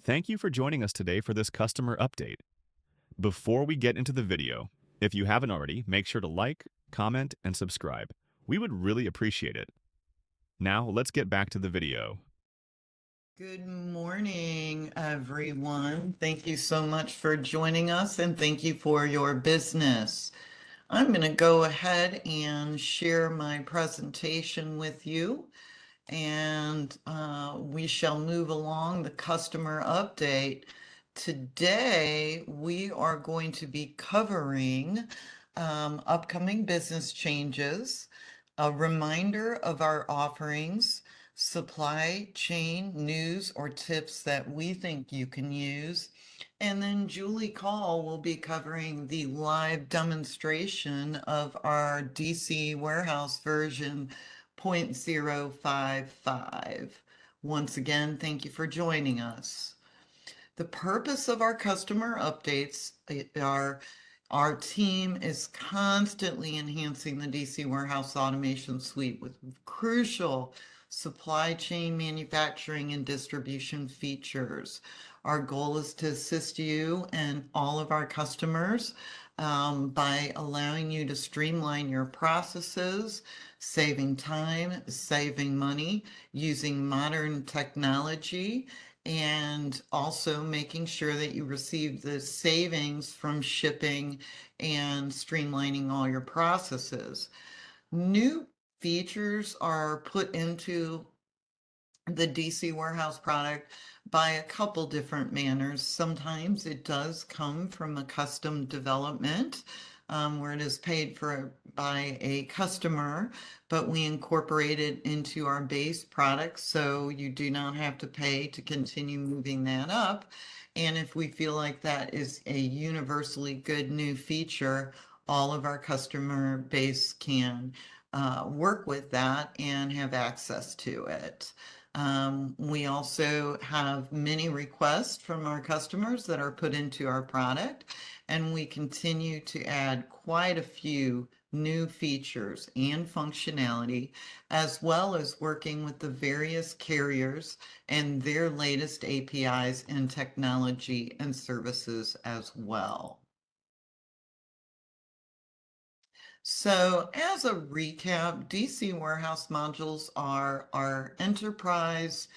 Thank you for joining us today for this customer update. Before we get into the video, if you haven't already, make sure to like, comment, and subscribe. We would really appreciate it. Now, let's get back to the video. Good morning, everyone. Thank you so much for joining us and thank you for your business. I'm going to go ahead and share my presentation with you and we shall move along the customer update. Today, we are going to be covering upcoming business changes, a reminder of our offerings, supply chain news or tips that we think you can use, and then Julie Call will be covering the live demonstration of our DC Warehouse version 0.055. Once again, thank you for joining us. The purpose of our customer updates are our team is constantly enhancing the DC Warehouse Automation Suite with crucial supply chain manufacturing and distribution features. Our goal is to assist you and all of our customers by allowing you to streamline your processes, saving time, saving money, using modern technology, and also making sure that you receive the savings from shipping and streamlining all your processes. New features are put into the DC Warehouse product by a couple different manners. Sometimes it does come from a custom development where it is paid for by a customer, but we incorporate it into our base product so you do not have to pay to continue moving that up. And if we feel like that is a universally good new feature, all of our customer base can work with that and have access to it. We also have many requests from our customers that are put into our product, and we continue to add quite a few new features and functionality, as well as working with the various carriers and their latest APIs and technology and services as well. So as a recap, DC Warehouse modules are our enterprise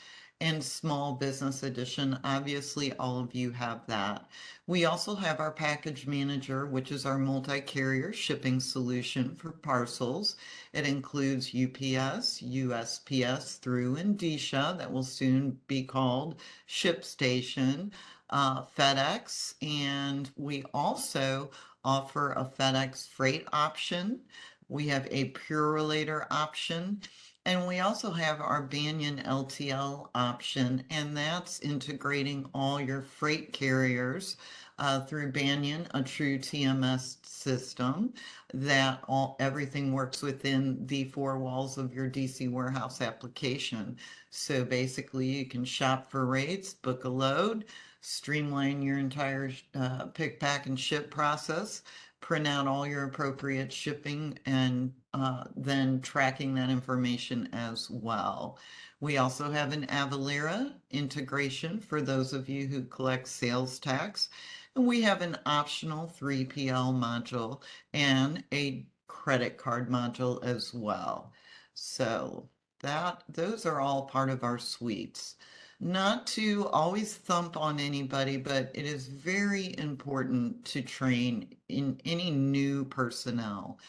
and small business edition. Obviously, all of you have that. We also have our package manager, which is our multi-carrier shipping solution for parcels. It includes UPS, USPS through Indicia, that will soon be called ShipStation, FedEx, and we also offer a FedEx freight option. We have a Purolator option, and we also have our Banyan LTL option, and that's integrating all your freight carriers through Banyan, a true TMS system that everything works within the four walls of your DC Warehouse application. So basically, you can shop for rates, book a load, streamline your entire pick, pack, and ship process, print out all your appropriate shipping, and then tracking that information as well. We also have an Avalara integration for those of you who collect sales tax. And we have an optional 3PL module and a credit card module as well. So those are all part of our suites. Not to always thump on anybody, but it is very important to train in any new personnel.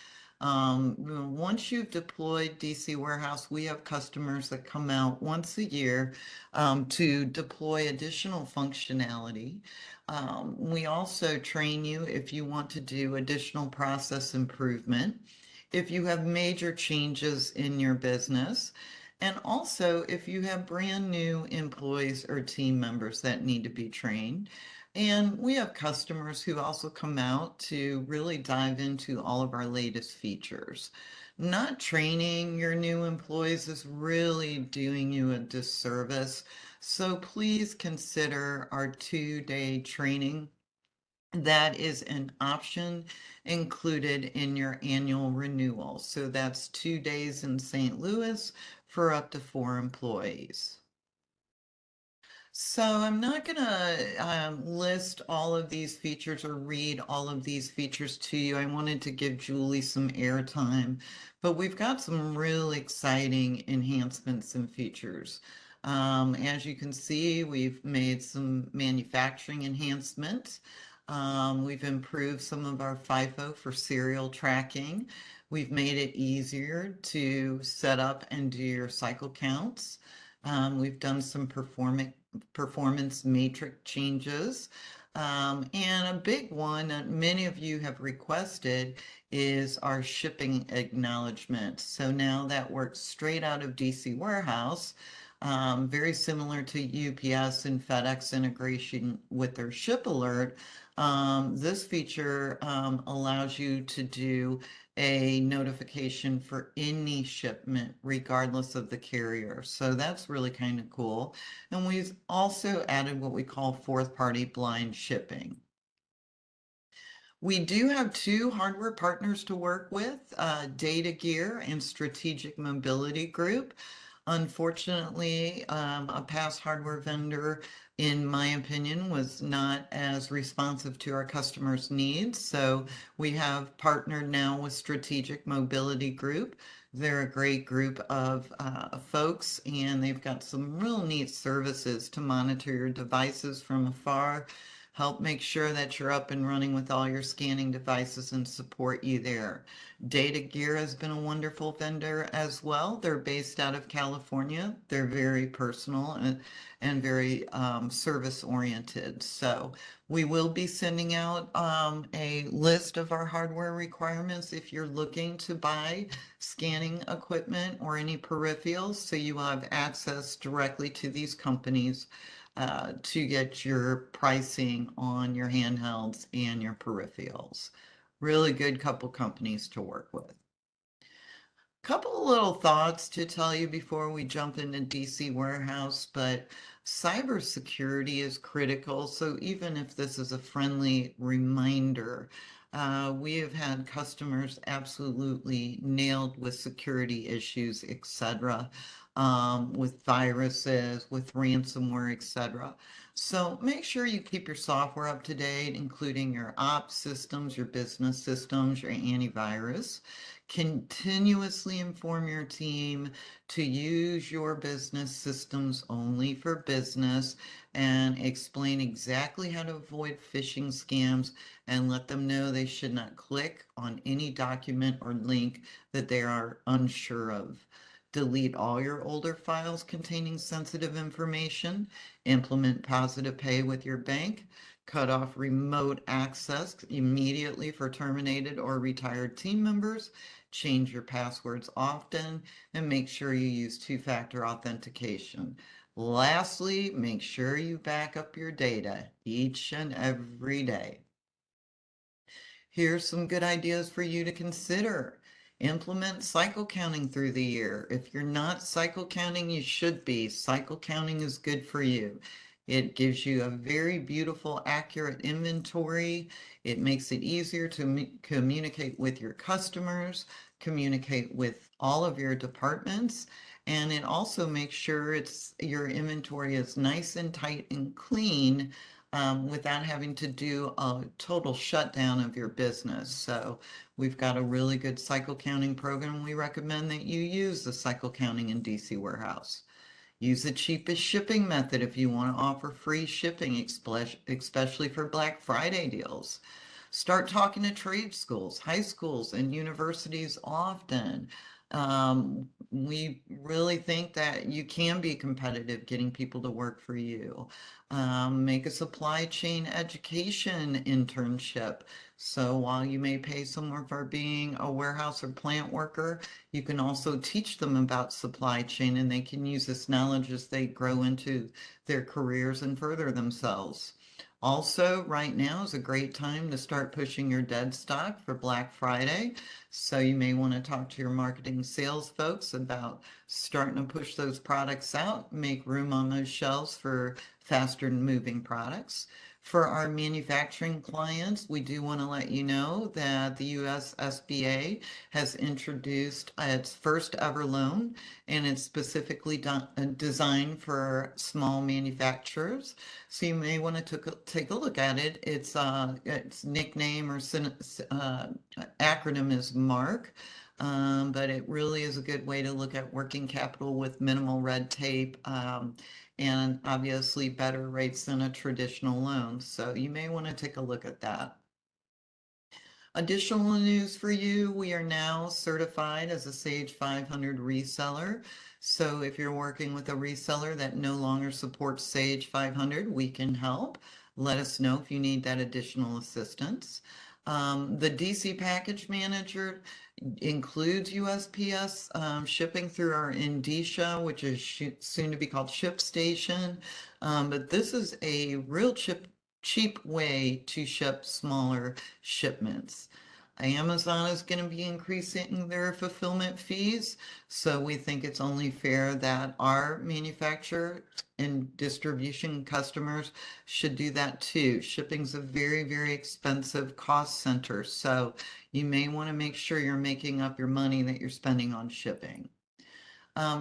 Once you've deployed DC Warehouse, we have customers that come out once a year to deploy additional functionality. We also train you if you want to do additional process improvement, if you have major changes in your business, and also if you have brand new employees or team members that need to be trained. And we have customers who also come out to really dive into all of our latest features. Not training your new employees is really doing you a disservice. So please consider our 2-day training. That is an option included in your annual renewal. So that's 2 days in St. Louis for up to 4 employees. So I'm not going to list all of these features or read all of these features to you. I wanted to give Julie some airtime, but we've got some really exciting enhancements and features. As you can see, we've made some manufacturing enhancements. We've improved some of our FIFO for serial tracking. We've made it easier to set up and do your cycle counts. We've done some performance matrix changes. And a big one that many of you have requested is our shipping acknowledgement. So now that works straight out of DC Warehouse, very similar to UPS and FedEx integration with their ship alert. This feature allows you to do a notification for any shipment, regardless of the carrier. So that's really kind of cool. And we've also added what we call fourth party blind shipping. We do have two hardware partners to work with, Data Gear and Strategic Mobility Group. Unfortunately, a past hardware vendor, in my opinion, was not as responsive to our customers' needs. So we have partnered now with Strategic Mobility Group. They're a great group of folks, and they've got some real neat services to monitor your devices from afar, help make sure that you're up and running with all your scanning devices and support you there. Data Gear has been a wonderful vendor as well. They're based out of California. They're very personal and very service oriented. So we will be sending out a list of our hardware requirements if you're looking to buy scanning equipment or any peripherals, so you will have access directly to these companies to get your pricing on your handhelds and your peripherals. Really good couple companies to work with. Couple of little thoughts to tell you before we jump into DC Warehouse, but cybersecurity is critical. So even if this is a friendly reminder, we have had customers absolutely nailed with security issues, etc., with viruses, with ransomware, etc. So make sure you keep your software up to date, including your ops systems, your business systems, your antivirus. Continuously inform your team to use your business systems only for business, and explain exactly how to avoid phishing scams, and let them know they should not click on any document or link that they are unsure of. Delete all your older files containing sensitive information. Implement positive pay with your bank. Cut off remote access immediately for terminated or retired team members. Change your passwords often, and make sure you use two-factor authentication. Lastly, make sure you back up your data each and every day. Here's some good ideas for you to consider. Implement cycle counting through the year. If you're not cycle counting, you should be. Cycle counting is good for you. It gives you a very beautiful, accurate inventory. It makes it easier to communicate with your customers, communicate with all of your departments, and it also makes sure your inventory is nice and tight and clean, without having to do a total shutdown of your business. So we've got a really good cycle counting program. We recommend that you use the cycle counting in DC Warehouse. Use the cheapest shipping method if you want to offer free shipping, especially for Black Friday deals. Start talking to trade schools, high schools, and universities often. We really think that you can be competitive getting people to work for you. Make a supply chain education internship. So while you may pay someone for being a warehouse or plant worker, you can also teach them about supply chain, and they can use this knowledge as they grow into their careers and further themselves. Also, right now is a great time to start pushing your dead stock for Black Friday. So you may want to talk to your marketing sales folks about starting to push those products out, make room on those shelves for faster moving products. For our manufacturing clients, we do want to let you know that the US SBA has introduced its first ever loan, and it's specifically designed for small manufacturers. So you may want to take a look at it. Its nickname or acronym is MARK. But it really is a good way to look at working capital with minimal red tape, and obviously better rates than a traditional loan. So you may want to take a look at that. Additional news for you, we are now certified as a Sage 500 reseller. So if you're working with a reseller that no longer supports Sage 500, we can help. Let us know if you need that additional assistance. The DC Package Manager includes USPS shipping through our Indicia, which is soon to be called ShipStation. But this is a real cheap way to ship smaller shipments. Amazon is going to be increasing their fulfillment fees, so we think it's only fair that our manufacturer and distribution customers should do that too. Shipping's a very, very expensive cost center, so you may want to make sure you're making up your money that you're spending on shipping.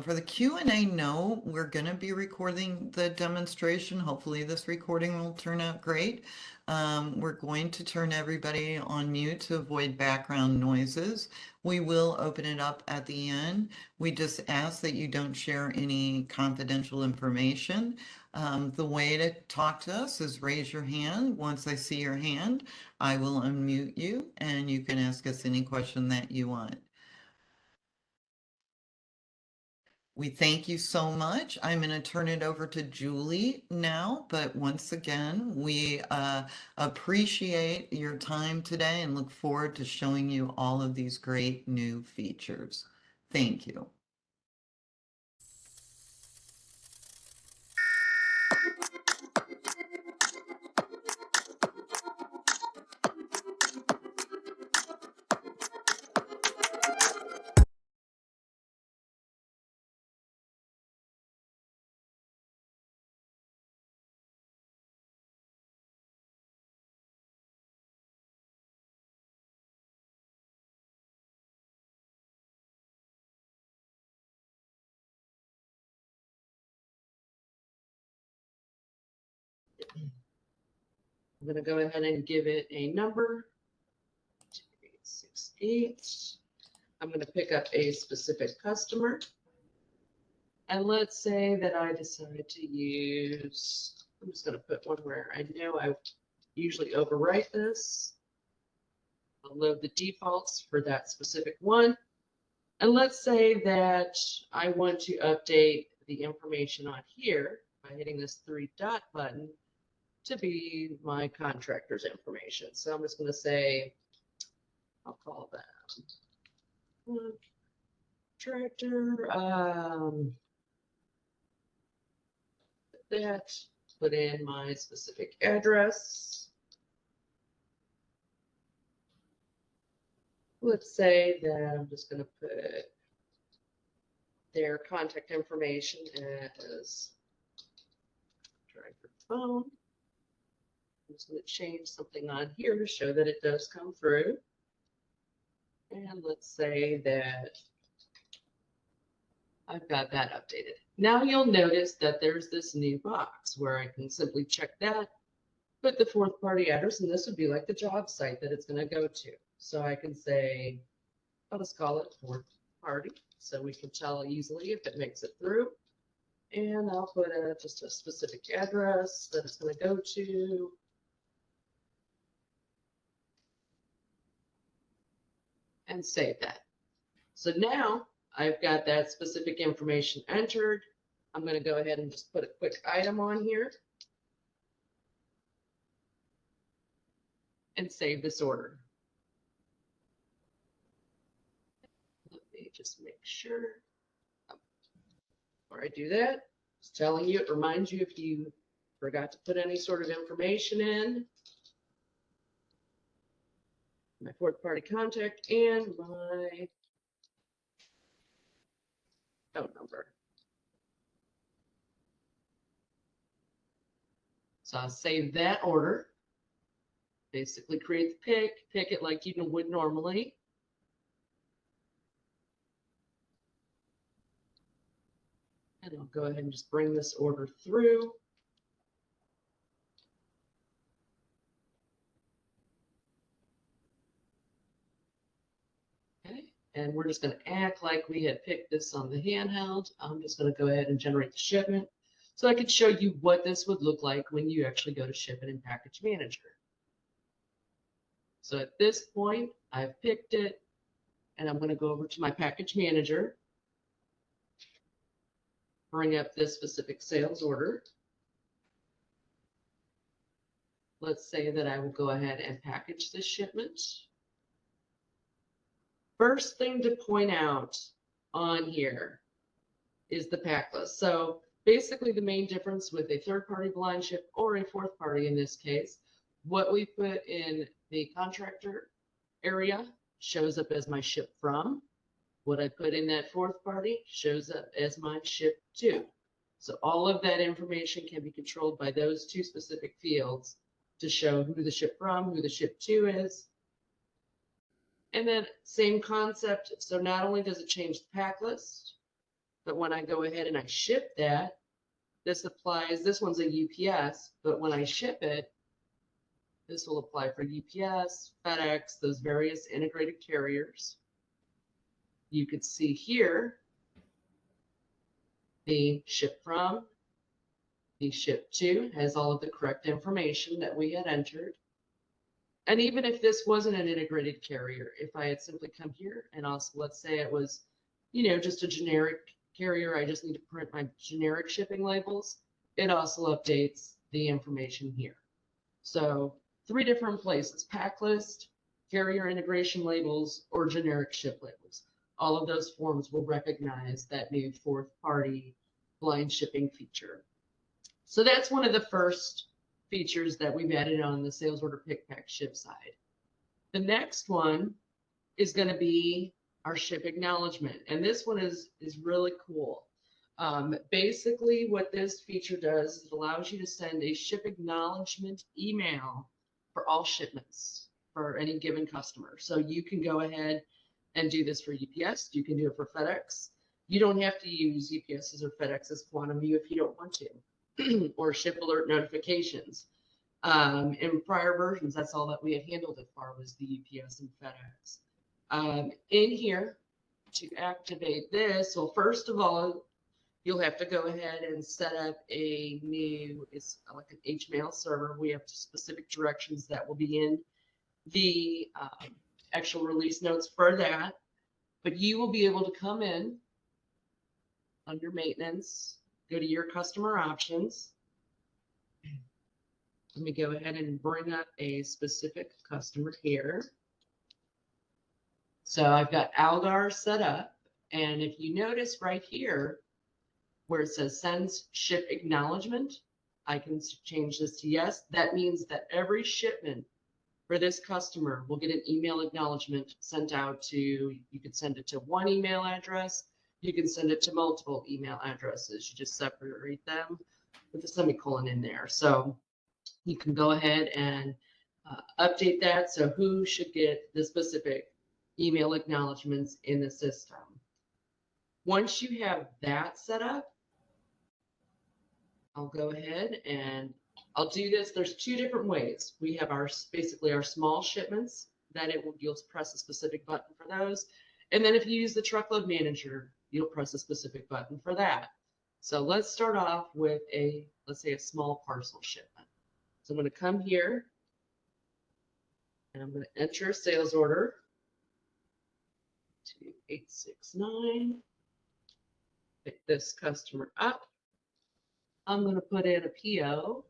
For the Q&A note, we're going to be recording the demonstration. Hopefully this recording will turn out great. We're going to turn everybody on mute to avoid background noises. We will open it up at the end. We just ask that you don't share any confidential information. The way to talk to us is raise your hand. Once I see your hand, I will unmute you and you can ask us any question that you want. We thank you so much. I'm going to turn it over to Julie now, but once again, we appreciate your time today and look forward to showing you all of these great new features. Thank you. I'm going to go ahead and give it a number, 2868. I'm going to pick up a specific customer. And let's say that I decide to use, I'm just going to put one where I know I usually overwrite this. I'll load the defaults for that specific one. And let's say that I want to update the information on here by hitting this 3-dot button to be my contractor's information. So I'm just going to say, I'll call that contractor. That, put in my specific address. Let's say that I'm just going to put their contact information as contractor phone. I'm just going to change something on here to show that it does come through. And let's say that I've got that updated. Now you'll notice that there's this new box where I can simply check that, put the fourth party address, and this would be like the job site that it's going to go to. So I can say, I'll just call it fourth party so we can tell easily if it makes it through. And I'll put just a specific address that it's going to go to. And save that. So now I've got that specific information entered. I'm going to go ahead and just put a quick item on here and save this order. Let me just make sure. Before I do that, just telling you, it reminds you if you forgot to put any sort of information in. My fourth party contact and my phone number. So I'll save that order. Basically create the pick it like you would normally. And I'll go ahead and just bring this order through. Okay, and we're just going to act like we had picked this on the handheld. I'm just going to go ahead and generate the shipment so I could show you what this would look like when you actually go to Ship It in Package Manager. So at this point, I've picked it, and I'm going to go over to my Package Manager, bring up this specific sales order. Let's say that I will go ahead and package this shipment. First thing to point out on here is the pack list. So basically the main difference with a third-party blind ship or a fourth party in this case, what we put in the contractor area shows up as my ship from. What I put in that fourth party shows up as my ship to. So all of that information can be controlled by those two specific fields to show who the ship from, who the ship to is. And then same concept. So not only does it change the pack list, but when I go ahead and I ship that, this applies, this one's a UPS, but when I ship it, this will apply for UPS, FedEx, those various integrated carriers. You could see here the ship from, the ship to has all of the correct information that we had entered. And even if this wasn't an integrated carrier, if I had simply come here and also, let's say it was, just a generic carrier, I just need to print my generic shipping labels, it also updates the information here. So 3 different places: pack list, carrier integration labels, or generic ship labels. All of those forms will recognize that new fourth party blind shipping feature. So that's one of the first features that we've added on the sales order pick, pack, ship side. The next one is going to be our ship acknowledgement. And this one is really cool. Basically what this feature does is it allows you to send a ship acknowledgement email for all shipments for any given customer. So you can go ahead and do this for UPS. You can do it for FedEx. You don't have to use UPS's or FedEx's Quantum View if you don't want to, or ship alert notifications. In prior versions, that's all that we had handled it for, was the UPS and FedEx. In here, to activate this, well, first of all, you'll have to go ahead and set up a new, it's like an HMail server. We have specific directions that will be in the actual release notes for that. But you will be able to come in under maintenance, go to your customer options. Let me go ahead and bring up a specific customer here. So I've got Algar set up. And if you notice right here where it says sends ship acknowledgement, I can change this to yes. That means that every shipment for this customer will get an email acknowledgement sent out to, you could send it to one email address, you can send it to multiple email addresses. You just separate them with a semicolon in there. So you can go ahead and update that. So who should get the specific email acknowledgements in the system. Once you have that set up, I'll go ahead and I'll do this. There's 2 different ways. We have our, basically our small shipments that you'll press a specific button for those. And then if you use the truckload manager, you'll press a specific button for that. So let's start off with let's say a small parcel shipment. So I'm going to come here and I'm going to enter a sales order to 869. Pick this customer up. I'm going to put in a PO.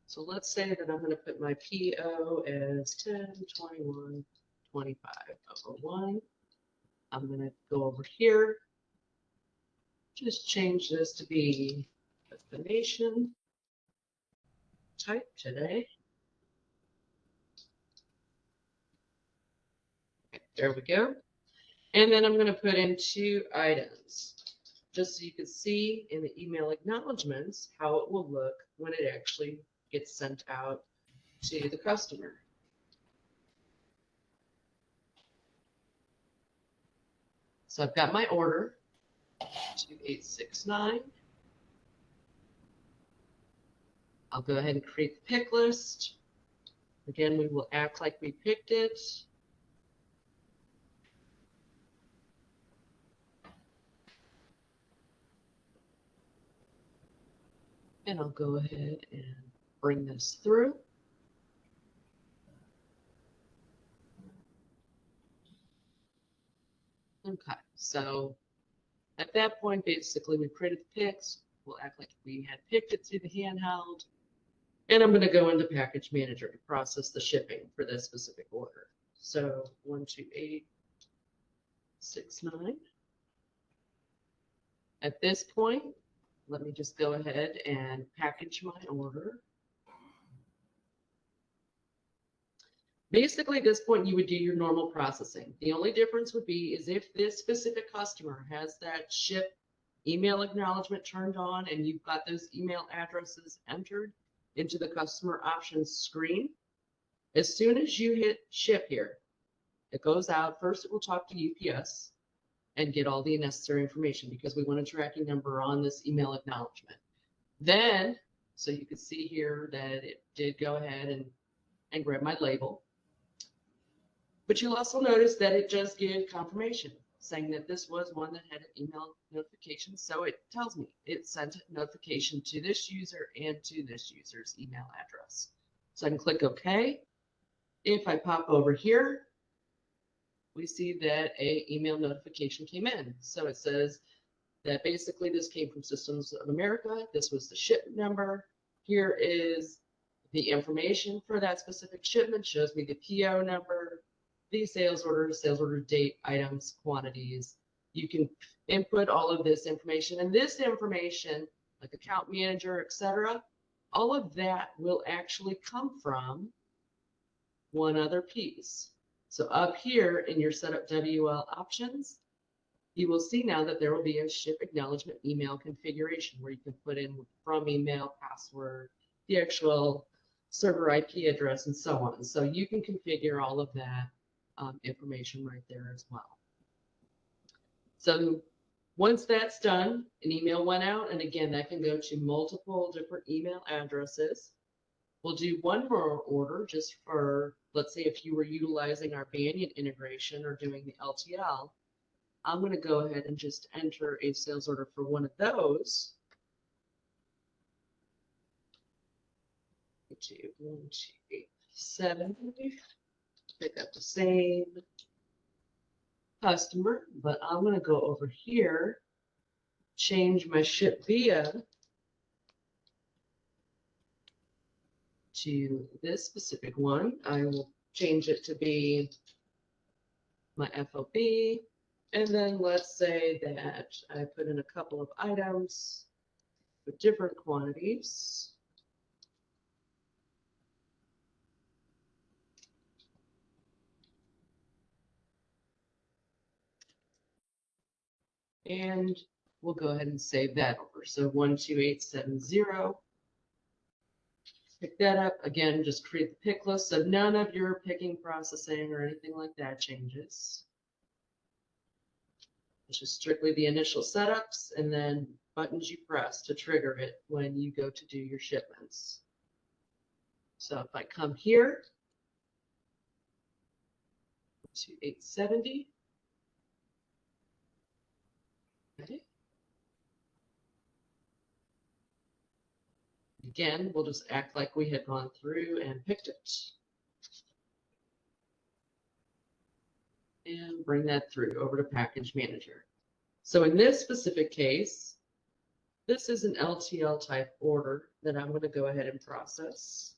So let's say that I'm going to put my PO as 10/21/25/01. I'm going to go over here, just change this to be destination type today. Okay, there we go. And then I'm going to put in 2 items. just so you can see in the email acknowledgments how it will look when it actually gets sent out to the customer. So I've got my order, 2869. I'll go ahead and create the pick list. Again, we will act like we picked it. And I'll go ahead and bring this through. Okay, so at that point, basically, we created the picks. We'll act like we had picked it through the handheld. And I'm going to go into Package Manager to process the shipping for this specific order. So 12869. At this point, let me just go ahead and package my order. Basically, at this point, you would do your normal processing. The only difference would be is if this specific customer has that ship email acknowledgement turned on and you've got those email addresses entered into the customer options screen, as soon as you hit ship here, it goes out. First, it will talk to UPS and get all the necessary information because we want a tracking number on this email acknowledgement. Then, so you can see here that it did go ahead and grab my label. But you'll also notice that it just gave confirmation saying that this was one that had an email notification. So it tells me it sent a notification to this user and to this user's email address. So I can click OK. If I pop over here, we see that an email notification came in. So it says that basically this came from Systems of America. This was the shipment number. Here is the information for that specific shipment. Shows me the PO number, the sales order date, items, quantities. You can input all of this information, and this information, like account manager, etc., all of that will actually come from one other piece. So up here in your setup WL options, you will see now that there will be a ship acknowledgement email configuration where you can put in from email, password, the actual server IP address, and so on. So you can configure all of that information right there as well. So once that's done, an email went out, and again, that can go to multiple different email addresses. We'll do one more order just for, let's say, if you were utilizing our Banyan integration or doing the LTL, I'm going to go ahead and just enter a sales order for one of those. 12870. Pick up the same customer, but I'm going to go over here, change my ship via to this specific one. I will change it to be my FOB, and then let's say that I put in a couple of items with different quantities. And we'll go ahead and save that over. So 12870. Pick that up. Again, just create the pick list. So none of your picking, processing, or anything like that changes. It's just strictly the initial setups and then buttons you press to trigger it when you go to do your shipments. So if I come here to 870. Okay. Again, we'll just act like we had gone through and picked it. And bring that through over to Package Manager. So in this specific case, this is an LTL type order that I'm going to go ahead and process.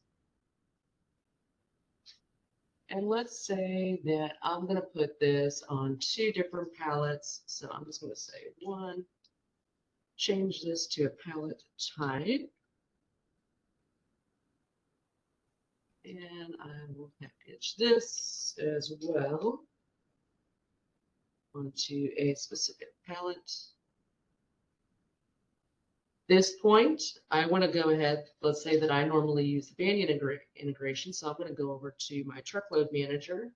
And let's say that I'm going to put this on 2 different pallets. So I'm just going to say 1, change this to a pallet type. And I will package this as well onto a specific pallet. This point, I want to go ahead, let's say that I normally use the Banyan integration, so I'm going to go over to my truckload manager.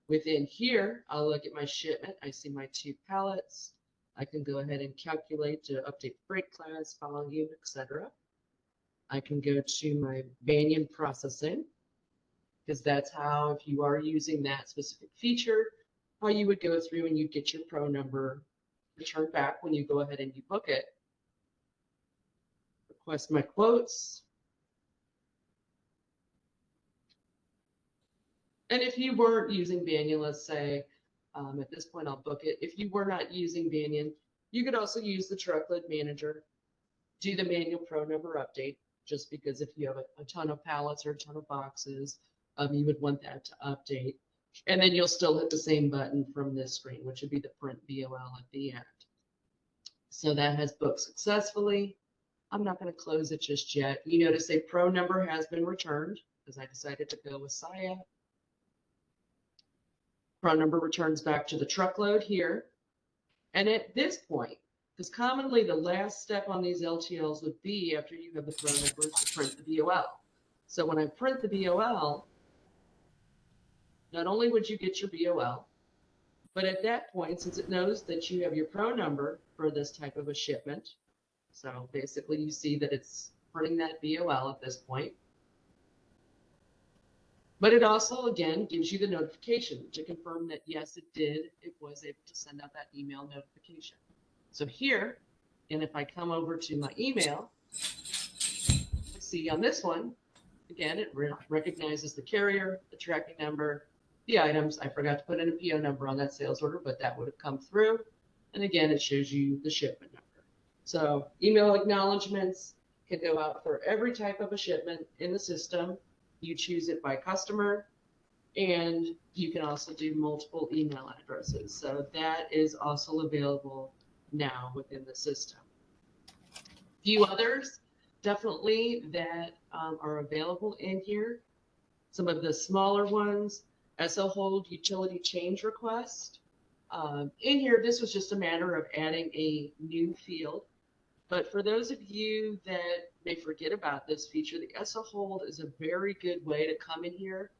Within here, I'll look at my shipment. I see my 2 pallets. I can go ahead and calculate to update freight class, volume, etc. I can go to my Banyan processing, because that's how, if you are using that specific feature, how you would go through and you get your pro number returned back when you go ahead and you book it. Request my quotes. And if you weren't using Banyan, let's say, at this point I'll book it. If you were not using Banyan, you could also use the truckload manager, do the manual pro number update, just because if you have a ton of pallets or a ton of boxes, you would want that to update. And then you'll still hit the same button from this screen, which would be the print VOL at the end. So that has booked successfully. I'm not going to close it just yet. You notice a pro number has been returned because I decided to go with SIA. Pro number returns back to the truckload here. And at this point, because commonly the last step on these LTLs would be after you have the pro number to print the VOL. So when I print the VOL, not only would you get your VOL, but at that point, since it knows that you have your pro number for this type of a shipment, so basically you see that it's printing that VOL at this point. But it also, again, gives you the notification to confirm that, yes, it was able to send out that email notification. So here, and if I come over to my email, see on this one, again, it recognizes the carrier, the tracking number, the items. I forgot to put in a PO number on that sales order, but that would have come through. And again, it shows you the shipment number. So email acknowledgements can go out for every type of a shipment in the system. You choose it by customer, and you can also do multiple email addresses. So that is also available now within the system. A few others definitely that are available in here. Some of the smaller ones, SO hold utility change request. In here, this was just a matter of adding a new field. But for those of you that may forget about this feature, the SO hold is a very good way to come in here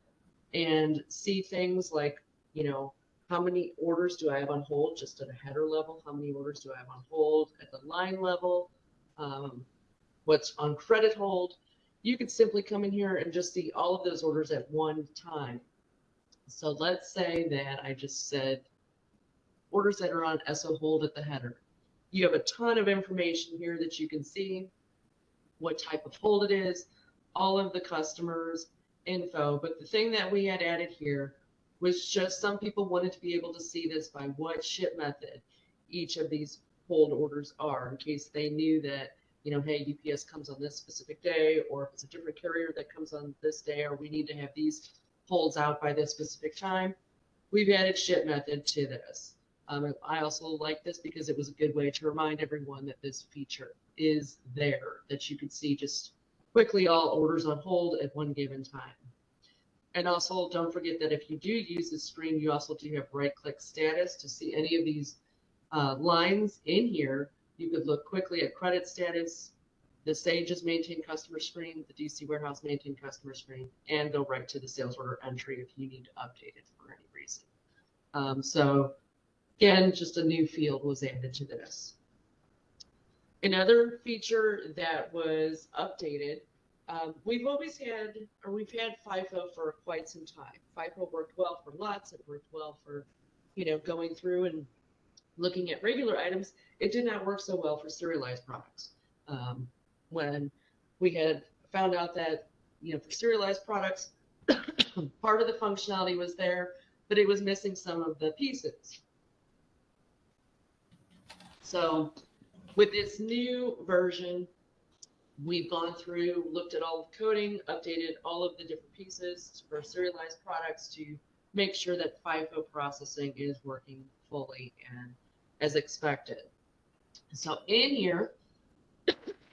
and see things like, you know, how many orders do I have on hold just at a header level? How many orders do I have on hold at the line level? What's on credit hold? You could simply come in here and just see all of those orders at one time. So let's say that I just said orders that are on SO hold at the header. You have a ton of information here that you can see, what type of hold it is, all of the customers' info. But the thing that we had added here was just some people wanted to be able to see this by what ship method each of these hold orders are, in case they knew that, you know, hey, UPS comes on this specific day, or if it's a different carrier that comes on this day, or we need to have these holds out by this specific time. We've added ship method to this. I also like this because it was a good way to remind everyone that this feature is there, that you can see just quickly all orders on hold at one given time. And also don't forget that if you do use this screen, you also do have right-click status to see any of these lines in here. You could look quickly at credit status, the Sage's maintain customer screen, the DCWarehouse maintain customer screen, and go right to the sales order entry if you need to update it for any reason. So again, just a new field was added to this. Another feature that was updated, we've had FIFO for quite some time. FIFO worked well for lots, it worked well for, you know, going through and looking at regular items. It did not work so well for serialized products. When we had found out that, you know, for serialized products, part of the functionality was there, but it was missing some of the pieces. So with this new version, we've gone through, looked at all the coding, updated all of the different pieces for serialized products to make sure that FIFO processing is working fully and as expected. So in here,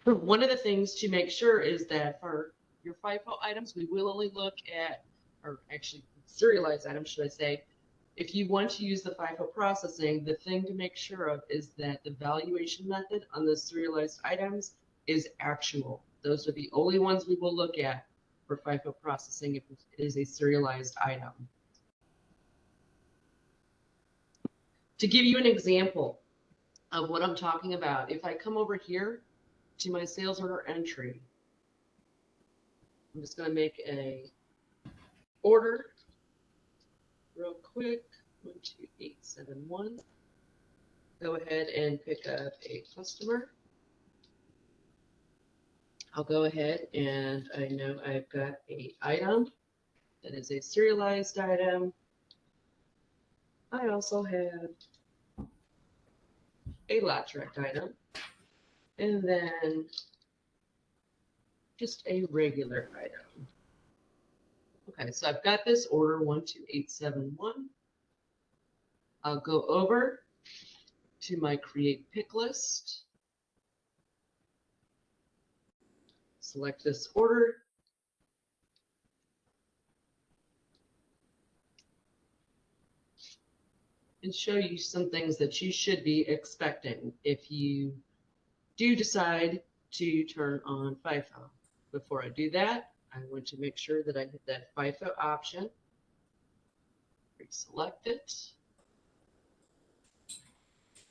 one of the things to make sure is that for your FIFO items, we will only look at, or actually serialized items, should I say, If you want to use the FIFO processing, the thing to make sure of is that the valuation method on the serialized items is actual. Those are the only ones we will look at for FIFO processing if it is a serialized item. To give you an example of what I'm talking about, if I come over here to my sales order entry, I'm just going to make a order real quick, 12871. Go ahead and pick up a customer. I'll go ahead and I know I've got an item that is a serialized item. I also have a lot tracked item, and then just a regular item. Okay, so I've got this order 12871. I'll go over to my create pick list, select this order, and show you some things that you should be expecting if you do decide to turn on FIFO. Before I do that, I want to make sure that I hit that FIFO option, select it.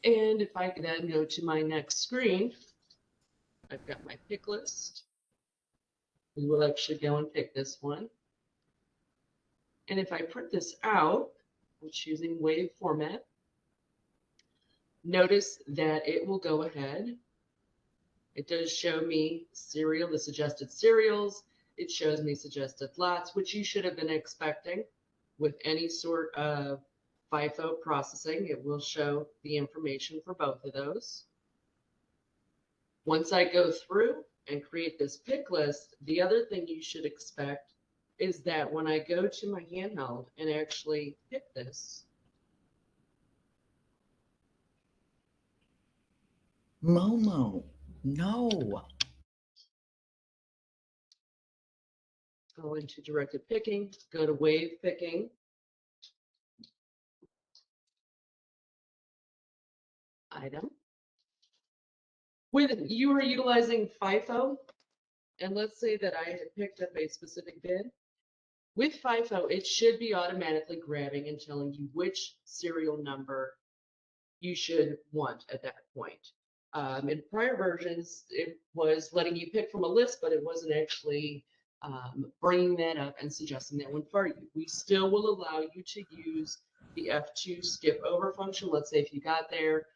And if I then go to my next screen, I've got my pick list. We will actually go and pick this one. And if I print this out, I'm choosing wave format. Notice that it will go ahead. It does show me serial, the suggested serials. It shows me suggested lots, which you should have been expecting with any sort of FIFO processing. It will show the information for both of those. Once I go through and create this pick list, the other thing you should expect is that when I go to my handheld and actually pick this, Momo, no. go into directed picking, go to wave picking, item. With you are utilizing FIFO, and let's say that I had picked up a specific bid. With FIFO, it should be automatically grabbing and telling you which serial number you should want at that point. In prior versions, it was letting you pick from a list, but it wasn't actually bringing that up and suggesting that one for you. We still will allow you to use the F2 skip over function. Let's say if you got there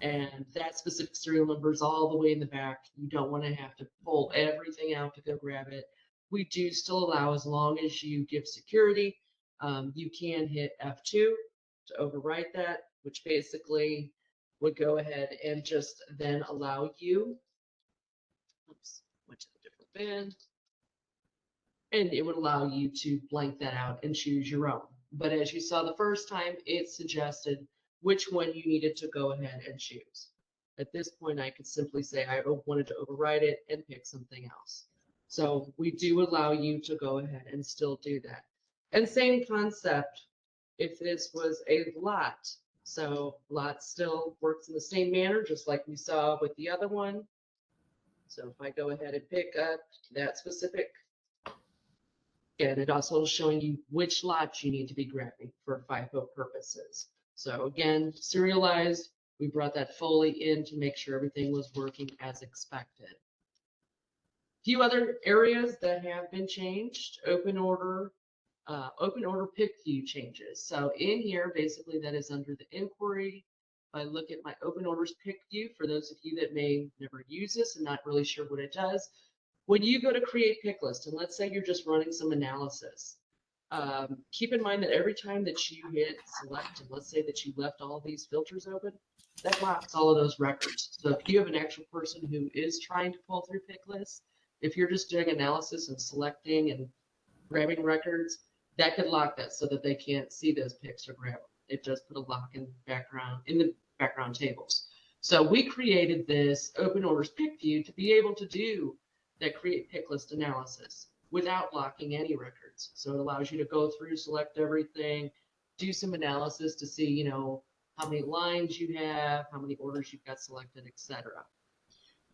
and that specific serial number is all the way in the back, you don't want to have to pull everything out to go grab it. We do still allow, as long as you give security, you can hit F2 to overwrite that, which basically would go ahead and just then allow you, oops, went to a different bin, and it would allow you to blank that out and choose your own. But as you saw the first time, it suggested which one you needed to go ahead and choose. At this point, I could simply say I wanted to override it and pick something else. So we do allow you to go ahead and still do that. And same concept if this was a lot. So lot still works in the same manner, just like we saw with the other one. So if I go ahead and pick up that specific, and it also is showing you which lots you need to be grabbing for FIFO purposes. So again, serialized, we brought that fully in to make sure everything was working as expected. A few other areas that have been changed, open order pick view changes. So in here, basically that is under the inquiry. If I look at my open orders pick view, for those of you that may never use this and not really sure what it does, when you go to create pick list, and let's say you're just running some analysis, keep in mind that every time that you hit select, and let's say that you left all these filters open, that locks all of those records. So if you have an actual person who is trying to pull through pick lists, if you're just doing analysis and selecting and grabbing records, that could lock that so that they can't see those picks or grab them. It does put a lock in the background tables. So we created this open orders pick view to be able to do that create pick list analysis without locking any records. So it allows you to go through, select everything, do some analysis to see, you know, how many lines you have, how many orders you've got selected, etc.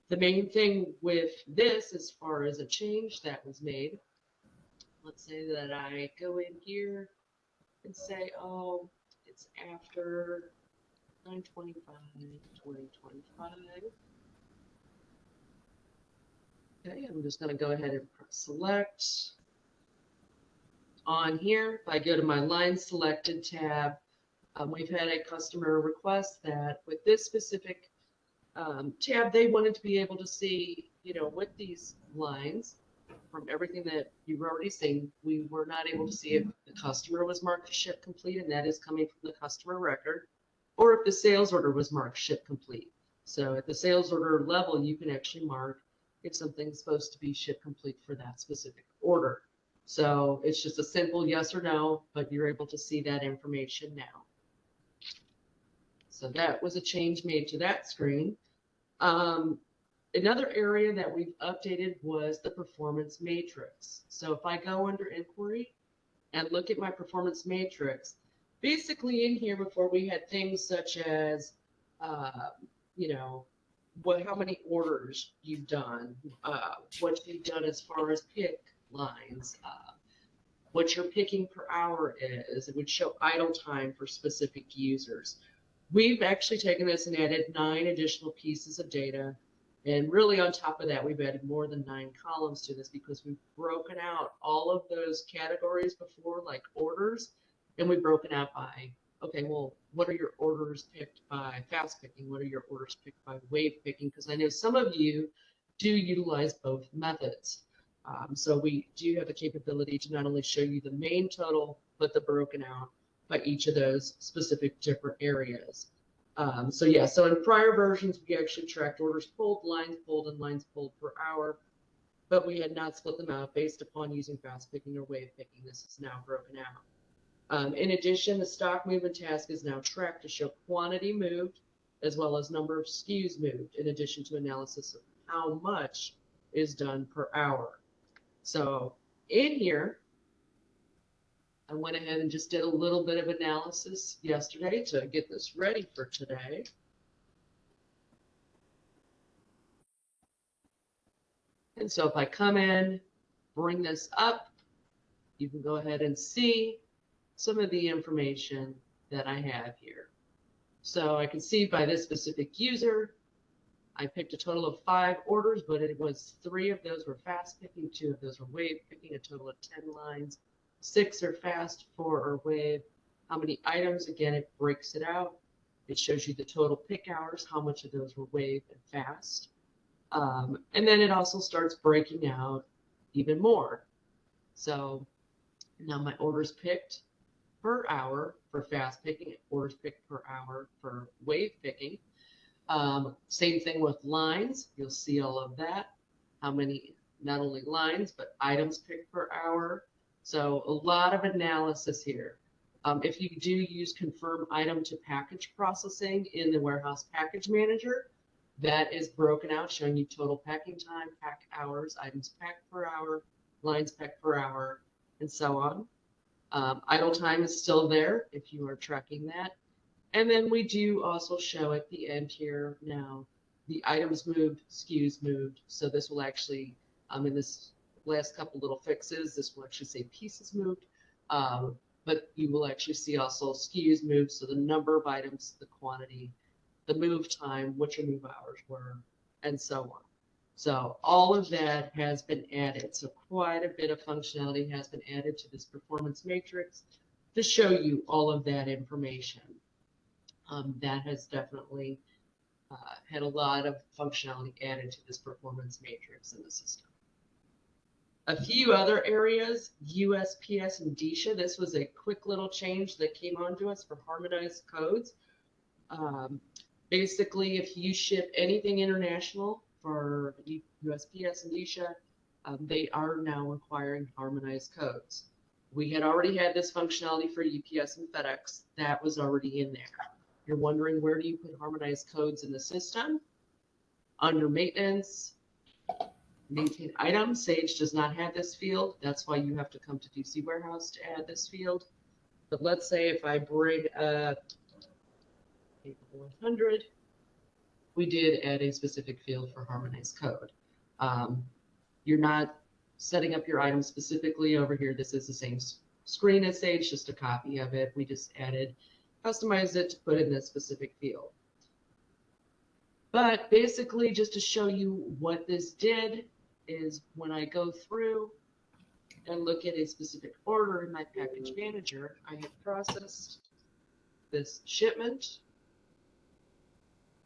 The main thing with this, as far as a change that was made, let's say that I go in here and say, oh, it's after 9/25/2025. Okay, I'm just going to go ahead and press select. On here, if I go to my line selected tab, we've had a customer request that with this specific tab, they wanted to be able to see, you know, with these lines, from everything that you've already seen, we were not able to see if the customer was marked ship complete, and that is coming from the customer record, or if the sales order was marked ship complete. So at the sales order level, you can actually mark if something's supposed to be ship complete for that specific order. So it's just a simple yes or no, but you're able to see that information now. So that was a change made to that screen. Another area that we've updated was the performance matrix. So if I go under inquiry and look at my performance matrix, basically in here before we had things such as, you know, how many orders you've done, what you've done as far as pick lines, what your picking per hour is. It would show idle time for specific users. We've actually taken this and added 9 additional pieces of data. And really on top of that, we've added more than 9 columns to this because we've broken out all of those categories before, like orders, and we've broken out by, okay, well, what are your orders picked by fast picking? What are your orders picked by wave picking? Because I know some of you do utilize both methods. So we do have the capability to not only show you the main total, but the broken out by each of those specific different areas. So yeah, so in prior versions, we actually tracked orders pulled, and lines pulled per hour, but we had not split them out based upon using fast picking or wave picking. This is now broken out. In addition, the stock movement task is now tracked to show quantity moved, as well as number of SKUs moved, in addition to analysis of how much is done per hour. So in here, I went ahead and just did a little bit of analysis yesterday to get this ready for today. And so if I come in, bring this up, you can go ahead and see some of the information that I have here. So I can see by this specific user, I picked a total of 5 orders, but it was 3 of those were fast picking, 2 of those were wave picking, a total of 10 lines. 6 are fast, 4 are wave. How many items? Again, it breaks it out. It shows you the total pick hours, how much of those were wave and fast. And then it also starts breaking out even more. So now my orders picked per hour for fast picking, orders picked per hour for wave picking. Same thing with lines. You'll see all of that. How many, not only lines, but items picked per hour. So a lot of analysis here. If you do use confirm item to package processing in the warehouse package manager, that is broken out, showing you total packing time, pack hours, items packed per hour, lines packed per hour, and so on. Idle time is still there if you are tracking that. And then we do also show at the end here now the items moved, SKUs moved. So this will actually, in this last couple little fixes, this will actually say pieces moved, but you will actually see also SKUs moved, so the number of items, the quantity, the move time, what your move hours were, and so on. So all of that has been added. So quite a bit of functionality has been added to this performance matrix to show you all of that information. That has definitely had a lot of functionality added to this performance matrix in the system. A few other areas, USPS and DCSA. This was a quick little change that came onto us for harmonized codes. Basically, if you ship anything international for USPS and DCSA, they are now requiring harmonized codes. We had already had this functionality for UPS and FedEx. That was already in there. You're wondering, where do you put harmonized codes in the system? Under maintenance, maintain items. Sage does not have this field. That's why you have to come to DCWarehouse to add this field. But let's say if I bring up 100, we did add a specific field for harmonized code. You're not setting up your item specifically over here. This is the same screen as Sage, just a copy of it. We just customized it to put in this specific field. But basically, just to show you what this did is when I go through and look at a specific order in my package manager, I have processed this shipment.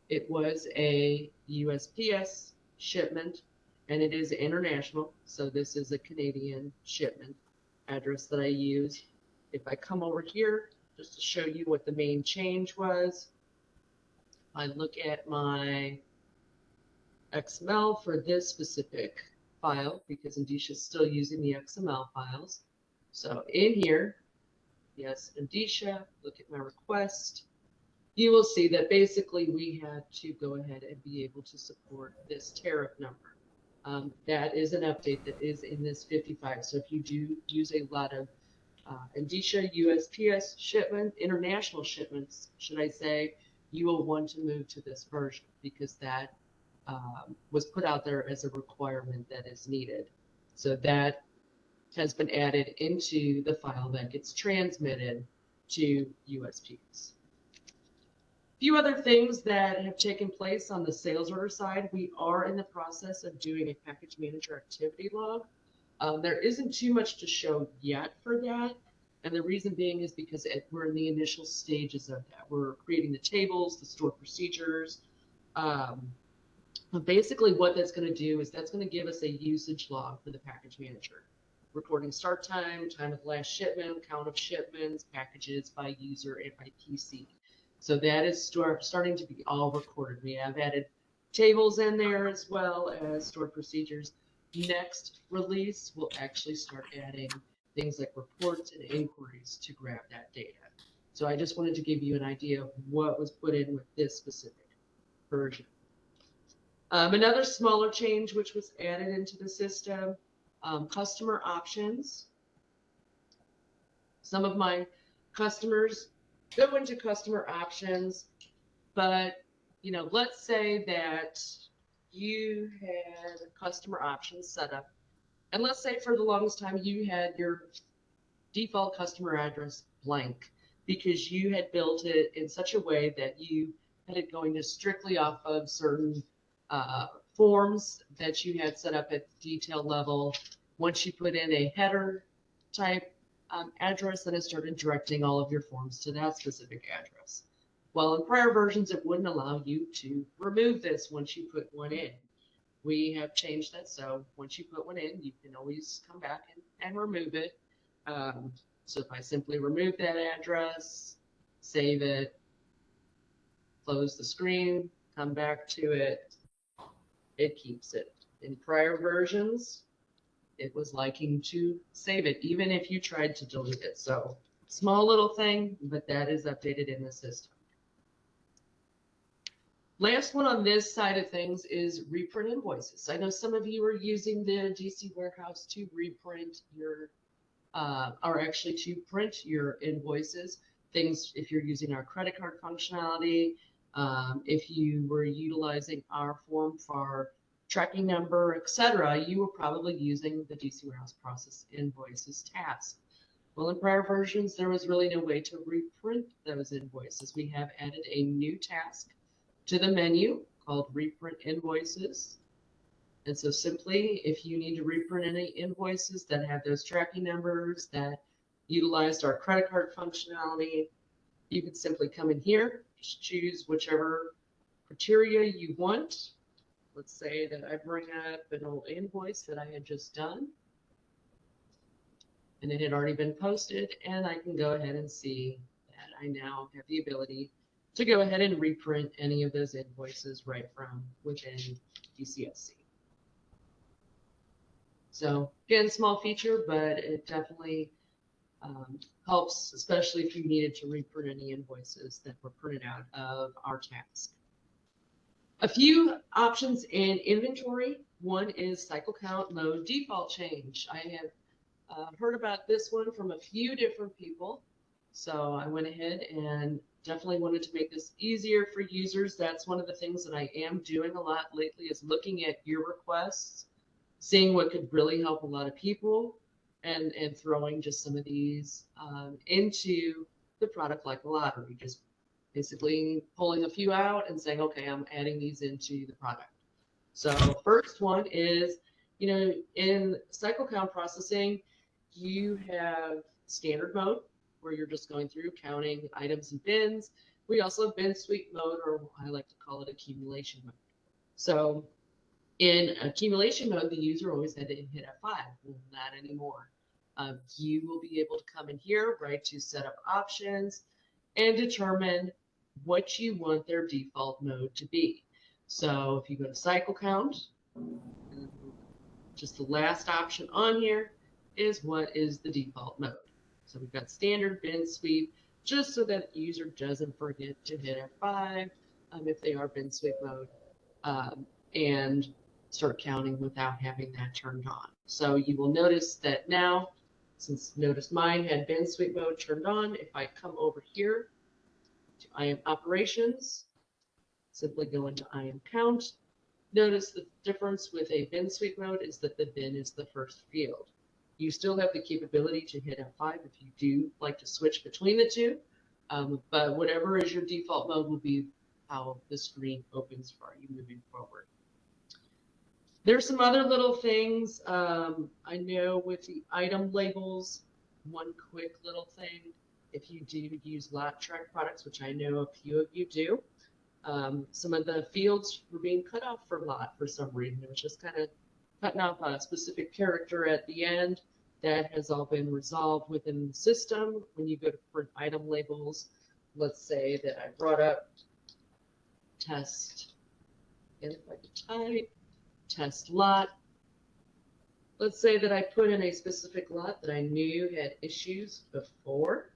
It was a USPS shipment, and it is international, so this is a Canadian shipment address that I use. If I come over here, just to show you what the main change was, I look at my XML for this specific file, because Indicia is still using the XML files. So in here, yes, Indicia, look at my request. You will see that basically we had to go ahead and be able to support this tariff number. That is an update that is in this 55. So if you do use a lot of Indicia USPS shipment, international shipments, should I say, you will want to move to this version, because that was put out there as a requirement that is needed. So that has been added into the file that gets transmitted to USPS. A few other things that have taken place on the sales order side. We are in the process of doing a package manager activity log. There isn't too much to show yet for that. And the reason being is because we're in the initial stages of that. We're creating the tables, the stored procedures. Basically what that's going to do is that's going to give us a usage log for the package manager. Recording start time, time of last shipment, count of shipments, packages by user and by PC. So that is starting to be all recorded. We have added tables in there as well as stored procedures. Next release, we'll actually start adding things like reports and inquiries to grab that data. So I just wanted to give you an idea of what was put in with this specific version. Another smaller change which was added into the system, customer options. Some of my customers go into customer options, but let's say that you had customer options set up, and let's say for the longest time you had your default customer address blank because you had built it in such a way that you had it going to strictly off of certain forms that you had set up at detail level. Once you put in a header type address, then it started directing all of your forms to that specific address. Well, in prior versions, it wouldn't allow you to remove this once you put one in. We have changed that, so once you put one in, you can always come back and remove it. So if I simply remove that address, save it, close the screen, come back to it, it keeps it. In prior versions, it was liking to save it, even if you tried to delete it. So small little thing, but that is updated in the system. Last one on this side of things is reprint invoices. I know some of you are using the DCWarehouse to reprint your, or actually to print your invoices. Things, if you're using our credit card functionality, if you were utilizing our form for tracking number, etc., you were probably using the DCWarehouse process invoices task. Well, in prior versions, there was really no way to reprint those invoices. We have added a new task to the menu called reprint invoices. And so simply, if you need to reprint any invoices that have those tracking numbers that utilized our credit card functionality, you can simply come in here, just choose whichever criteria you want. Let's say that I bring up an old invoice that I had just done, and it had already been posted, and I can go ahead and see that I now have the ability to go ahead and reprint any of those invoices right from within DCSC. So again, small feature, but it definitely helps, especially if you needed to reprint any invoices that were printed out of our task. A few options in inventory. One is cycle count mode default change. I have heard about this one from a few different people. So I went ahead and definitely wanted to make this easier for users. That's one of the things that I am doing a lot lately is looking at your requests, seeing what could really help a lot of people, and throwing just some of these into the product like a lottery, just basically pulling a few out and saying, okay, I'm adding these into the product. So first one is, in cycle count processing, you have standard mode where you're just going through counting items and bins. We also have bin sweep mode, or I like to call it accumulation mode. So in accumulation mode, the user always had to hit F5. Well, not anymore. You will be able to come in here, right, to set up options and determine what you want their default mode to be. So if you go to cycle count, just the last option on here is what is the default mode. So we've got standard, bin sweep, just so that the user doesn't forget to hit F5 if they are bin sweep mode, and start counting without having that turned on. So you will notice that now, since notice mine had bin sweep mode turned on, if I come over here to IAM operations, simply go into IAM count. Notice the difference with a bin sweep mode is that the bin is the first field. You still have the capability to hit F5 if you do like to switch between the two, but whatever is your default mode will be how the screen opens for you moving forward. There's some other little things. I know with the item labels, one quick little thing, if you do use lot track products, which I know a few of you do, some of the fields were being cut off for lot for some reason. It was just kind of cutting off a specific character at the end. That has all been resolved within the system. When you go to print item labels, let's say that I brought up test, and if I could type test lot, let's say that I put in a specific lot that I knew had issues before.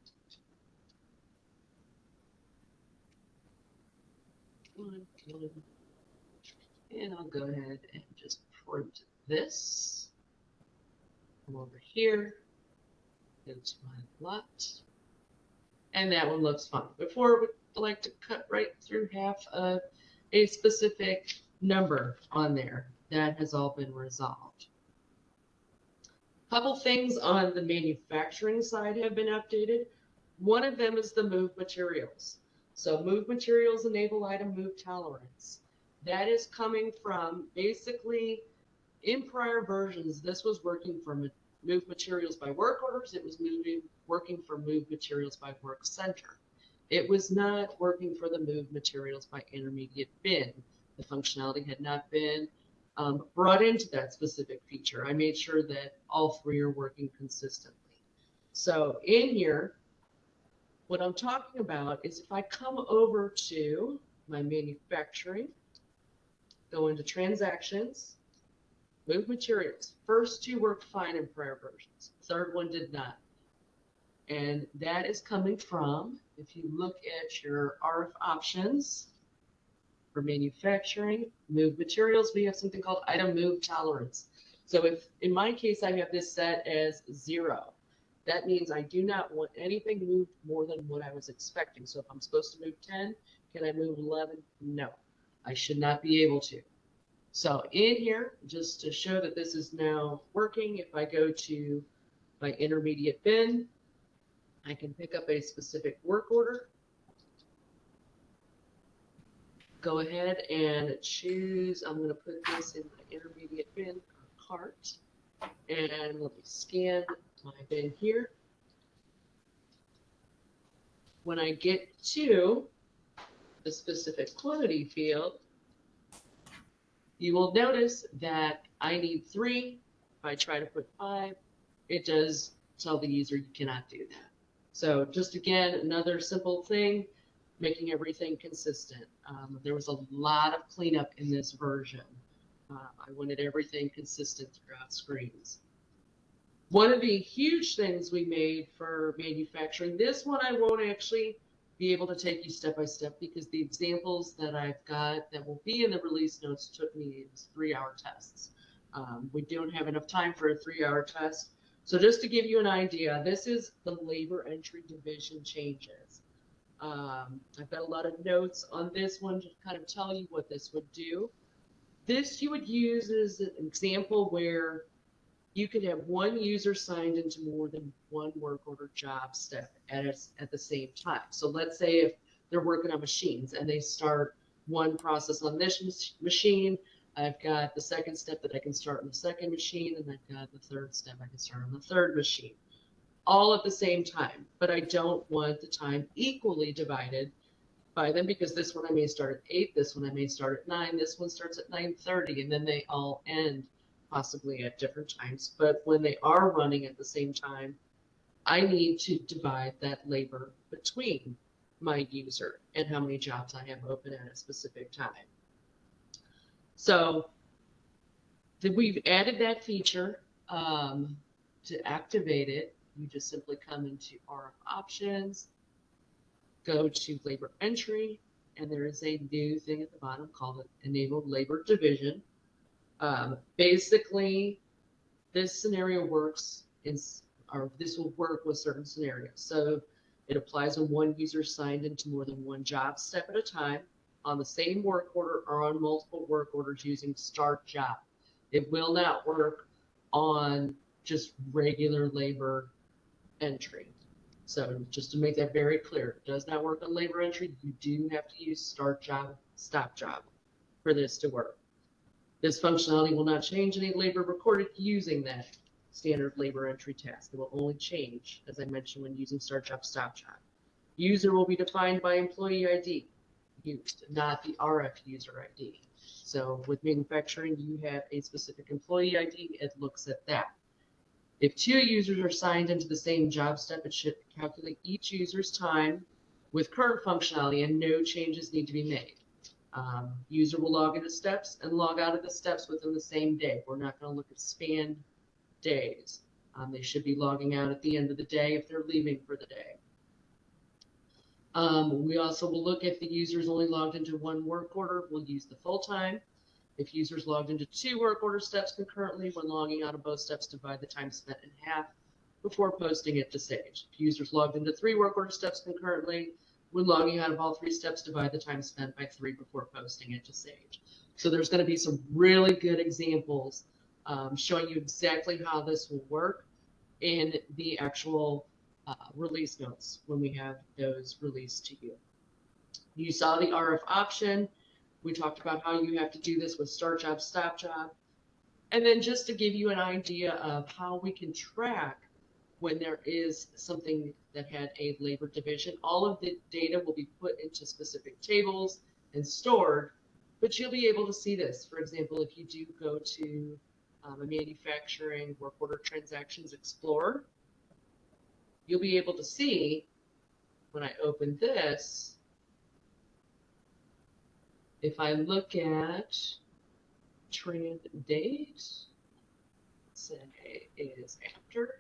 And I'll go ahead and just print this. Come over here, go to my lot, and that one looks fine. Before, we like to cut right through half of a specific number on there. That has all been resolved. Couple things on the manufacturing side have been updated. One of them is the move materials. So move materials enable item move tolerance. That is coming from basically in prior versions, this was working for move materials by work orders. It was working for move materials by work center. It was not working for the move materials by intermediate bin. The functionality had not been brought into that specific feature. I made sure that all three are working consistently. So in here, what I'm talking about is if I come over to my manufacturing, go into transactions, move materials. First two worked fine in prior versions. Third one did not. And that is coming from, if you look at your RF options for manufacturing, move materials, we have something called item move tolerance. So if in my case, I have this set as 0, that means I do not want anything moved more than what I was expecting. So if I'm supposed to move 10, can I move 11? No, I should not be able to. So in here, just to show that this is now working, if I go to my intermediate bin, I can pick up a specific work order, go ahead and choose, I'm going to put this in my intermediate bin cart, and let me scan my bin here. When I get to the specific quantity field, you will notice that I need 3. If I try to put 5, it does tell the user you cannot do that. So just again, another simple thing, making everything consistent. There was a lot of cleanup in this version. I wanted everything consistent throughout screens. One of the huge things we made for manufacturing, this one I won't actually be able to take you step by step because the examples that I've got that will be in the release notes took me 3-hour tests. We don't have enough time for a 3-hour test, So just to give you an idea, this is the labor entry division changes. I've got a lot of notes on this one to kind of tell you what this would do. This you would use as an example where you could have one user signed into more than one work order job step at the same time. So let's say if they're working on machines and they start one process on this machine, I've got the second step that I can start on the second machine, and I've got the third step I can start on the third machine, all at the same time. But I don't want the time equally divided by them, because this one I may start at 8, this one I may start at 9, this one starts at 9:30, and then they all end possibly at different times. But when they are running at the same time, I need to divide that labor between my user and how many jobs I have open at a specific time. So we've added that feature. To activate it, you just simply come into RF options, go to labor entry, and there is a new thing at the bottom called enabled labor division. Basically, this scenario works or this will work with certain scenarios. So it applies when one user signed into more than one job step at a time on the same work order or on multiple work orders using start job. It will not work on just regular labor entry. So just to make that very clear, it does not work on labor entry. You do have to use start job, stop job for this to work. This functionality will not change any labor recorded using that standard labor entry task. It will only change, as I mentioned, when using start job, stop job. User will be defined by employee ID used, not the RF user ID. So with manufacturing, you have a specific employee ID. It looks at that. If 2 users are signed into the same job step, it should calculate each user's time with current functionality, and no changes need to be made. User will log into steps and log out of the steps within the same day. We're not going to look at span days. They should be logging out at the end of the day if they're leaving for the day. We also will look if the user's only logged into one work order, we'll use the full time. If users logged into 2 work order steps concurrently, when logging out of both steps, divide the time spent in half before posting it to Sage. If users logged into 3 work order steps concurrently, when logging out of all 3 steps, divide the time spent by 3 before posting it to Sage. So there's going to be some really good examples showing you exactly how this will work in the actual release notes when we have those released to you. You saw the RF option. We talked about how you have to do this with start job, stop job. And then just to give you an idea of how we can track when there is something that had a labor division, all of the data will be put into specific tables and stored, but you'll be able to see this. For example, if you do go to a manufacturing work order transactions explorer, you'll be able to see when I open this, if I look at trend date, say is after,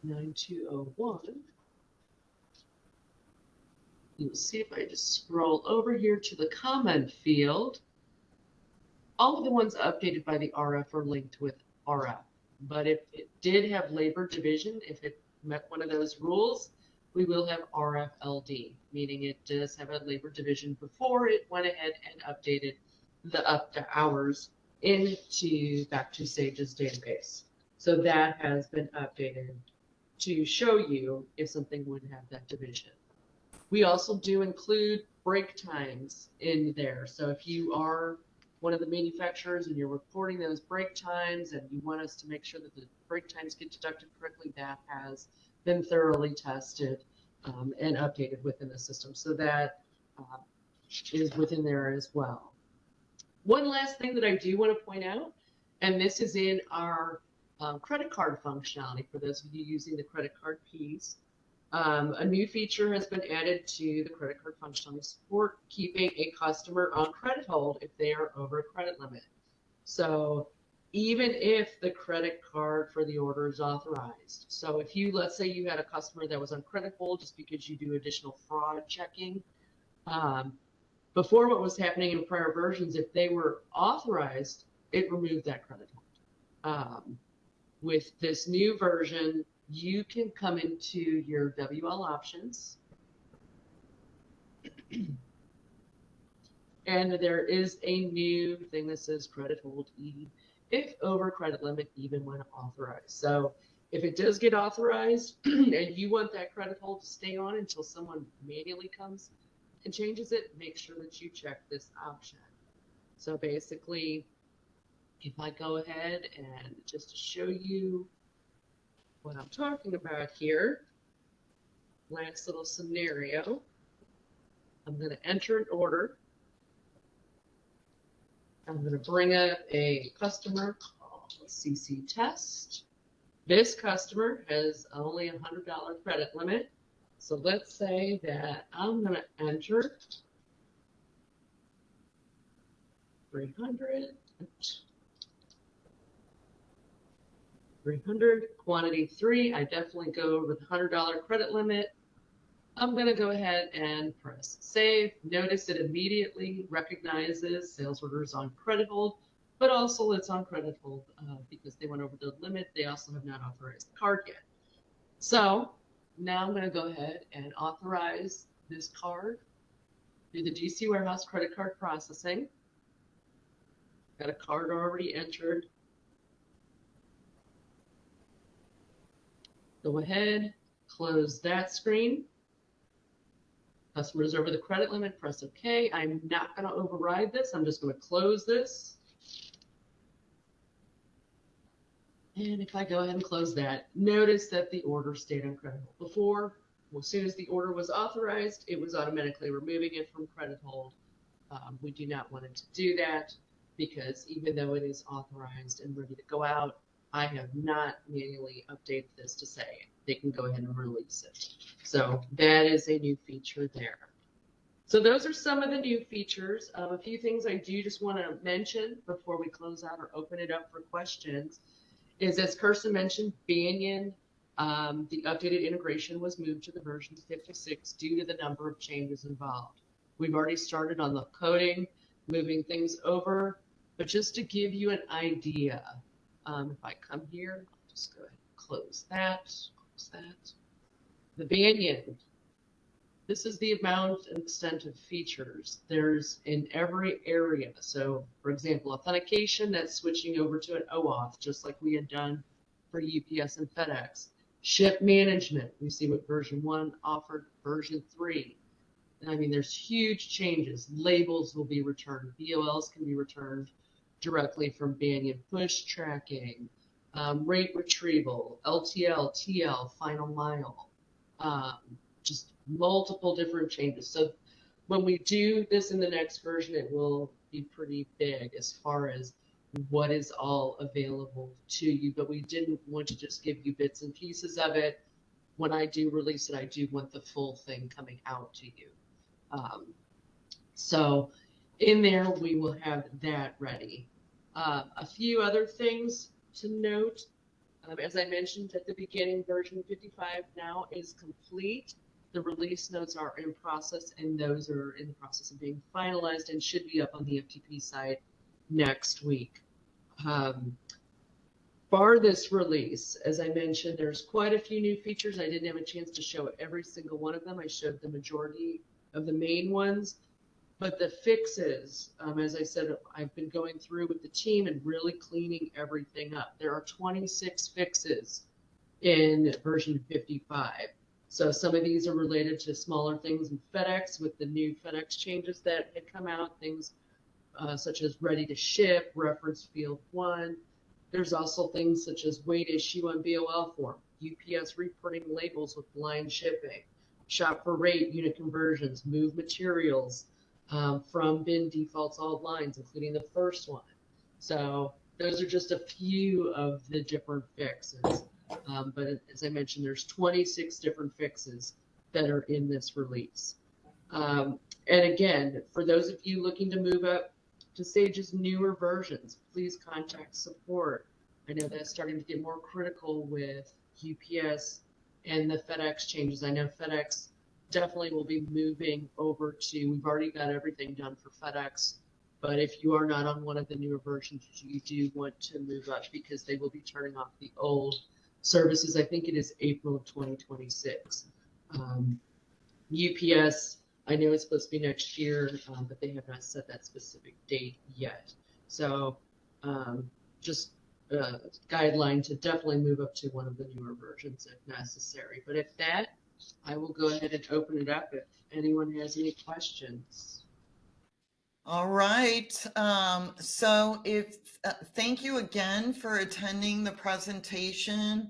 (9201), you'll see if I just scroll over here to the comment field, all of the ones updated by the RF are linked with RF. But if it did have labor division, if it met one of those rules, we will have RFLD, meaning it does have a labor division before it went ahead and updated the up to hours back to Sage's database. So that has been updated to show you if something would have that division. We also do include break times in there. So if you are one of the manufacturers and you're reporting those break times and you want us to make sure that the break times get deducted correctly, that has been thoroughly tested and updated within the system. So that is within there as well. One last thing that I do want to point out, and this is in our credit card functionality for those of you using the credit card piece. A new feature has been added to the credit card functionality support, keeping a customer on credit hold if they are over a credit limit. So even if the credit card for the order is authorized. So if you, let's say you had a customer that was on credit hold just because you do additional fraud checking, Before, what was happening in prior versions, if they were authorized, it removed that credit hold. With this new version, you can come into your WL options, and there is a new thing that says credit hold E if over credit limit, even when authorized. So if it does get authorized and you want that credit hold to stay on until someone manually comes and changes it, make sure that you check this option. So basically, if I go ahead and just to show you what I'm talking about here, last little scenario, I'm going to enter an order. I'm going to bring up a customer called CC Test. This customer has only a $100 credit limit. So let's say that I'm going to enter 300, quantity 3. I definitely go over the $100 credit limit. I'm going to go ahead and press save. Notice it immediately recognizes sales orders on credit hold, but also it's on credit hold because they went over the limit. They also have not authorized the card yet. So now I'm going to go ahead and authorize this card through the DCWarehouse credit card processing. Got a card already entered. Go ahead, close that screen. Customers over the credit limit, press OK. I'm not going to override this. I'm just going to close this. And if I go ahead and close that, notice that the order stayed on credit hold. Before, as soon as the order was authorized, it was automatically removing it from credit hold. We do not want it to do that because even though it is authorized and ready to go out, I have not manually updated this to say they can go ahead and release it. So that is a new feature there. So those are some of the new features. A few things I do just want to mention before we close out or open it up for questions is, as Kirsten mentioned, Banyan, the updated integration was moved to the version 56 due to the number of changes involved. We've already started on the coding, moving things over, but just to give you an idea, if I come here, I'll just go ahead and close that. The Banyan, this is the amount and extent of features. There's in every area. So for example, authentication, that's switching over to an OAuth, just like we had done for UPS and FedEx. Ship management, we see what version 1 offered, version 3. I mean, there's huge changes. Labels will be returned. BOLs can be returned directly from Banyan. Push tracking, rate retrieval, LTL, TL, final mile, just multiple different changes. So when we do this in the next version, it will be pretty big as far as what is all available to you, but we didn't want to just give you bits and pieces of it. When I do release it, I do want the full thing coming out to you. So in there, we will have that ready. A few other things to note. As I mentioned at the beginning, version 55 now is complete. The release notes are in process, and those are in the process of being finalized and should be up on the FTP site next week. For this release, as I mentioned, there's quite a few new features. I didn't have a chance to show every single one of them. I showed the majority of the main ones. But the fixes, as I said, I've been going through with the team and really cleaning everything up. There are 26 fixes in version 55. So some of these are related to smaller things in FedEx with the new FedEx changes that had come out, things such as ready to ship, reference field 1. There's also things such as wait issue on BOL form, UPS reprinting labels with blind shipping, shop for rate, unit conversions, move materials, from bin defaults all lines, including the first one. So those are just a few of the different fixes. But as I mentioned, there's 26 different fixes that are in this release. And again, for those of you looking to move up to Sage's newer versions, please contact support. I know that's starting to get more critical with UPS and the FedEx changes. I know FedEx definitely will be moving over to, we've already got everything done for FedEx, but if you are not on one of the newer versions, you do want to move up because they will be turning off the old services. I think it is April of 2026. UPS, I know it's supposed to be next year, but they have not set that specific date yet. So just a guideline to definitely move up to one of the newer versions if necessary. But if that, I will go ahead and open it up if anyone has any questions. All right. So thank you again for attending the presentation.